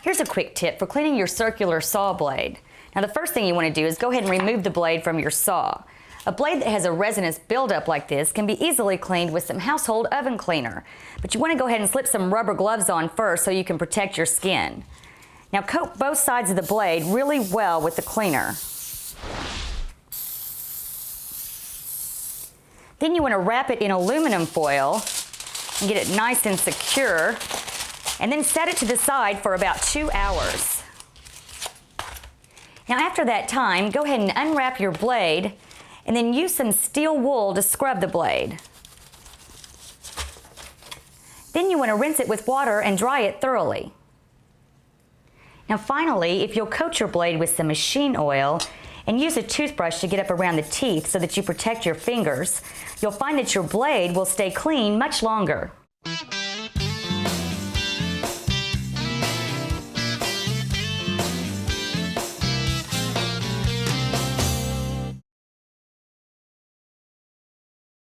Here's a quick tip for cleaning your circular saw blade. Now the first thing you want to do is go ahead and remove the blade from your saw. A blade that has a resinous buildup like this can be easily cleaned with some household oven cleaner, but you want to go ahead and slip some rubber gloves on first so you can protect your skin. Now coat both sides of the blade really well with the cleaner. Then you want to wrap it in aluminum foil and get it nice and secure, and then set it to the side for about 2 hours. Now after that time, go ahead and unwrap your blade and then use some steel wool to scrub the blade. Then you want to rinse it with water and dry it thoroughly. Now finally, if you'll coat your blade with some machine oil and use a toothbrush to get up around the teeth so that you protect your fingers, you'll find that your blade will stay clean much longer.